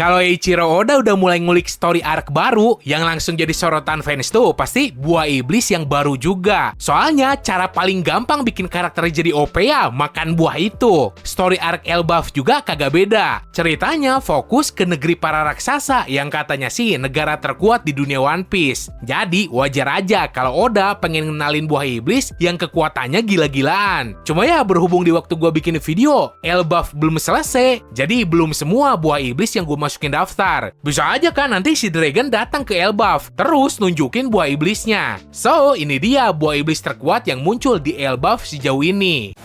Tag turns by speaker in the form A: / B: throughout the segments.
A: Kalau Eiichiro Oda udah mulai ngulik story arc baru, yang langsung jadi sorotan fans tuh pasti buah iblis yang baru juga. Soalnya cara paling gampang bikin karakter jadi OP ya makan buah itu. Story arc Elbaf juga kagak beda. Ceritanya fokus ke negeri para raksasa yang katanya sih negara terkuat di dunia One Piece. Jadi wajar aja kalau Oda pengen ngenalin buah iblis yang kekuatannya gila-gilaan. Cuma ya berhubung di waktu gua bikin video, Elbaf belum selesai, jadi belum semua buah iblis yang gua masukin daftar. Bisa aja kan nanti si Dragon datang ke Elbaf, terus nunjukin buah iblisnya. So, ini dia buah iblis terkuat yang muncul di Elbaf sejauh ini.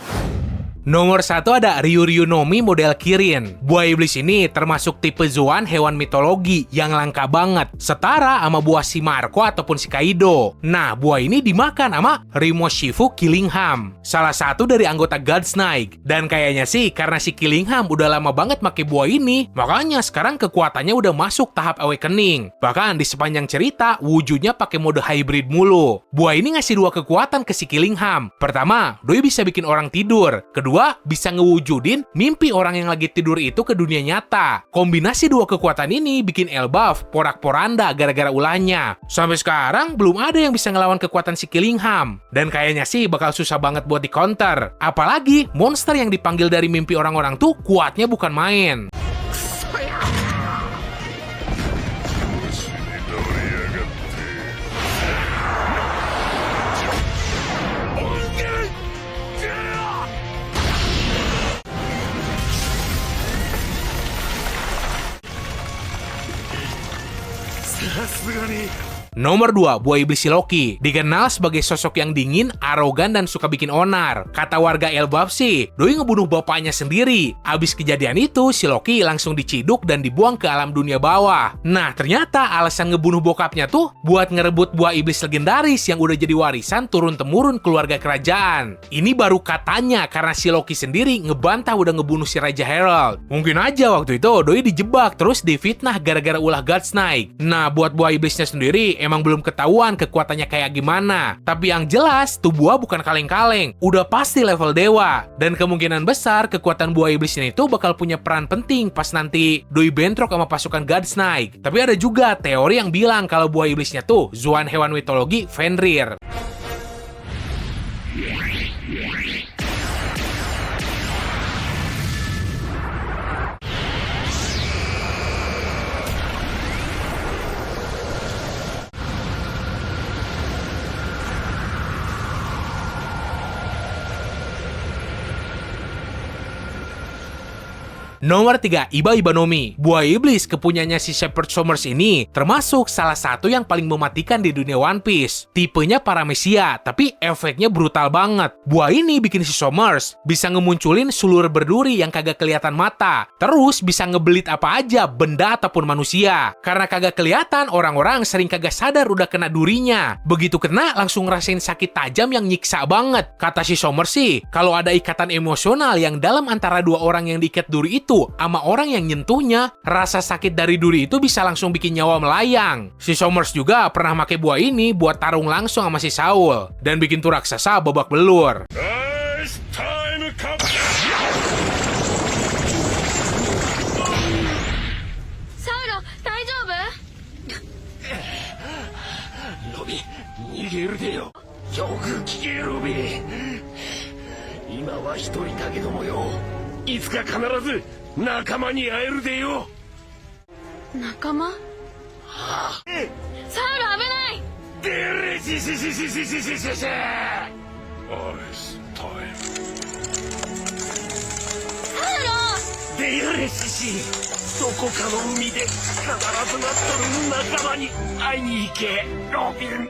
A: Nomor 1 ada Ryuryunomi model Kirin. Buah iblis ini termasuk tipe Zoan hewan mitologi yang langka banget, setara sama buah si Marco ataupun si Kaido. Nah, buah ini dimakan sama Rimoshifu Killingham, salah satu dari anggota Godsnake. Dan kayaknya sih karena si Killingham udah lama banget pakai buah ini, makanya sekarang kekuatannya udah masuk tahap awakening. Bahkan di sepanjang cerita, wujudnya pakai mode hybrid mulu. Buah ini ngasih 2 kekuatan ke si Killingham. Pertama, doi bisa bikin orang tidur. Kedua, bisa ngewujudin mimpi orang yang lagi tidur itu ke dunia nyata. Kombinasi 2 kekuatan ini bikin Elbaf porak-poranda gara-gara ulahnya. Sampai sekarang belum ada yang bisa ngelawan kekuatan si Killingham. Dan kayaknya sih bakal susah banget buat di counter. Apalagi monster yang dipanggil dari mimpi orang-orang tuh kuatnya bukan main. Nomor 2, buah iblis si Loki. Dikenal sebagai sosok yang dingin, arogan, dan suka bikin onar. Kata warga Elbaf sih, doi ngebunuh bapaknya sendiri. Abis kejadian itu, si Loki langsung diciduk dan dibuang ke alam dunia bawah. Nah, ternyata alasan ngebunuh bokapnya tuh buat ngerebut buah iblis legendaris yang udah jadi warisan turun-temurun keluarga kerajaan. Ini baru katanya karena si Loki sendiri ngebantah udah ngebunuh si Raja Herald. Mungkin aja waktu itu doi dijebak terus difitnah gara-gara ulah Godsnake. Nah, buat buah iblisnya sendiri emang belum ketahuan kekuatannya kayak gimana. Tapi yang jelas, tuh buah bukan kaleng-kaleng. Udah pasti level dewa. Dan kemungkinan besar kekuatan buah iblis ini tuh bakal punya peran penting pas nanti doi bentrok sama pasukan Godsnake. Tapi ada juga teori yang bilang kalau buah iblisnya tuh Zoan hewan mitologi Fenrir. Nomor 3, Iba Ibanomi. Buah iblis kepunyanya si Shepherd Summers ini termasuk salah satu yang paling mematikan di dunia One Piece. Tipenya paramesia, tapi efeknya brutal banget. Buah ini bikin si Summers bisa ngemunculin sulur berduri yang kagak kelihatan mata. Terus bisa ngebelit apa aja, benda ataupun manusia. Karena kagak kelihatan, orang-orang sering kagak sadar udah kena durinya. Begitu kena, langsung ngerasain sakit tajam yang nyiksa banget. Kata si Summers sih, kalau ada ikatan emosional yang dalam antara 2 orang yang diikat duri itu sama orang yang nyentuhnya, rasa sakit dari duri itu bisa langsung bikin nyawa melayang. Si Summers juga pernah pakai buah ini buat tarung langsung sama si Saul dan bikin tuh raksasa babak belur.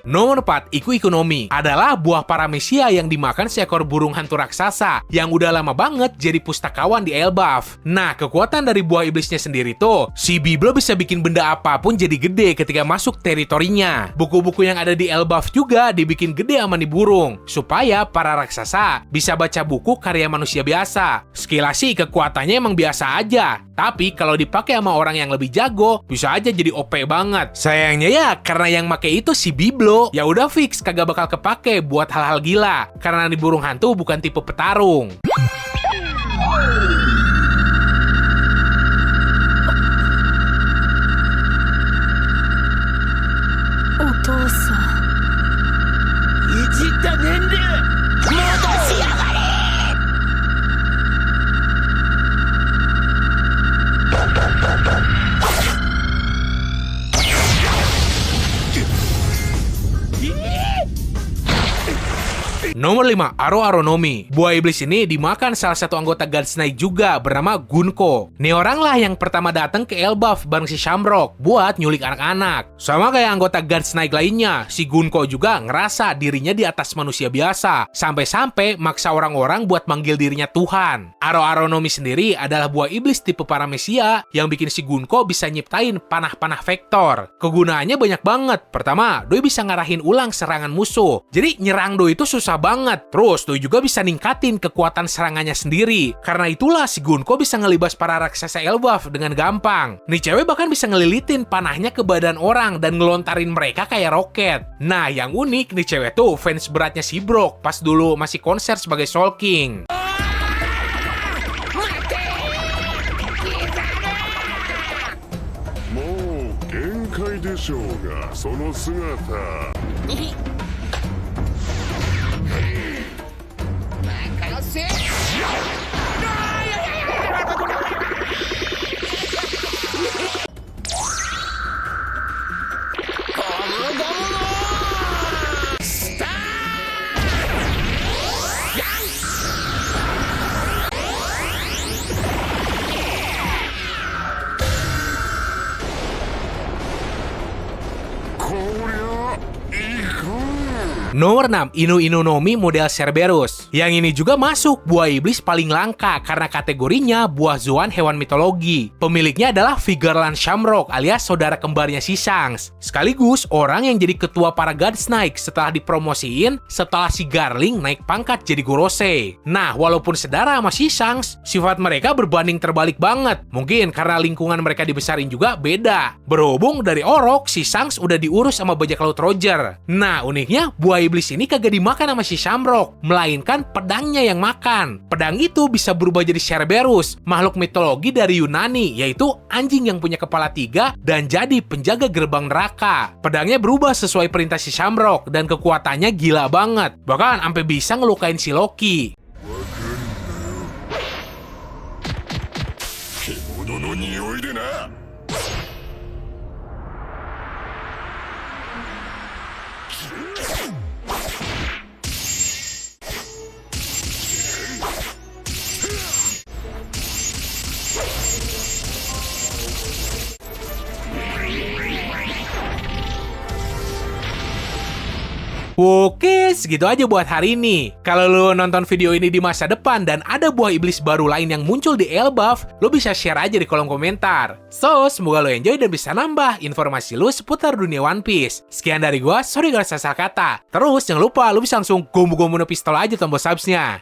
A: Nomor 4, Iku Ikunomi adalah buah paramesia yang dimakan seekor burung hantu raksasa yang udah lama banget jadi pustakawan di Elbaf. Nah, kekuatan dari buah iblisnya sendiri tuh, si Biblo bisa bikin benda apapun jadi gede ketika masuk teritorinya. Buku-buku yang ada di Elbaf juga dibikin gede sama nih burung, supaya para raksasa bisa baca buku karya manusia biasa. Sekilas sih kekuatannya emang biasa aja, tapi kalau dipakai sama orang yang lebih jago, bisa aja jadi OP banget. Sayangnya ya, karena yang make itu si Biblo, ya udah fix kagak bakal kepake buat hal-hal gila. Karena di burung hantu bukan tipe petarung. Nomor 5, Aro Aronomi. Buah iblis ini dimakan salah satu anggota Guards Night juga bernama Gunko. Ini orang lah yang pertama datang ke Elbaf bareng si Shamrock buat nyulik anak-anak. Sama kayak anggota Guards Night lainnya, si Gunko juga ngerasa dirinya di atas manusia biasa. Sampai-sampai maksa orang-orang buat manggil dirinya Tuhan. Aro Aronomi sendiri adalah buah iblis tipe paramesia yang bikin si Gunko bisa nyiptain panah-panah vektor. Kegunaannya banyak banget. Pertama, Doi bisa ngarahin ulang serangan musuh. Jadi nyerang Doi itu susah banget. Terus Doi juga bisa ningkatin kekuatan serangannya sendiri. Karena itulah si Gunko bisa ngelibas para raksasa Elbaf dengan gampang. Nih cewek bahkan bisa ngelilitin panahnya ke badan orang dan ngelontarin mereka kayak roket. Nah yang unik nih cewek tuh fans beratnya si Brock pas dulu masih konser sebagai Soul King.
B: でしょうがその姿任せ
A: Nomor 6, Inu Inu Nomi model Cerberus. Yang ini juga masuk buah iblis paling langka karena kategorinya buah zoan hewan mitologi. Pemiliknya adalah Vigarland Shamrock alias saudara kembarnya si Shanks. Sekaligus orang yang jadi ketua para Guards Night setelah dipromosiin setelah si Garling naik pangkat jadi Gorosei. Nah, walaupun sedara sama si Shanks, sifat mereka berbanding terbalik banget. Mungkin karena lingkungan mereka dibesarin juga beda. Berhubung dari Orok, si Shanks udah diurus sama bajak laut Roger. Nah, uniknya buah iblis ini kagak dimakan sama si Shamrock, melainkan pedangnya yang makan. Pedang itu bisa berubah jadi Cerberus, makhluk mitologi dari Yunani, yaitu anjing yang punya kepala 3 dan jadi penjaga gerbang neraka. Pedangnya berubah sesuai perintah si Shamrock dan kekuatannya gila banget, bahkan sampai bisa ngelukain si Loki. Oke, segitu aja buat hari ini. Kalau lo nonton video ini di masa depan dan ada buah iblis baru lain yang muncul di Elbaf, lo bisa share aja di kolom komentar. So, semoga lo enjoy dan bisa nambah informasi lo seputar dunia One Piece. Sekian dari gua, sorry kalau salah kata. Terus, jangan lupa lo bisa langsung gomu-gomu pistol aja tombol subsnya.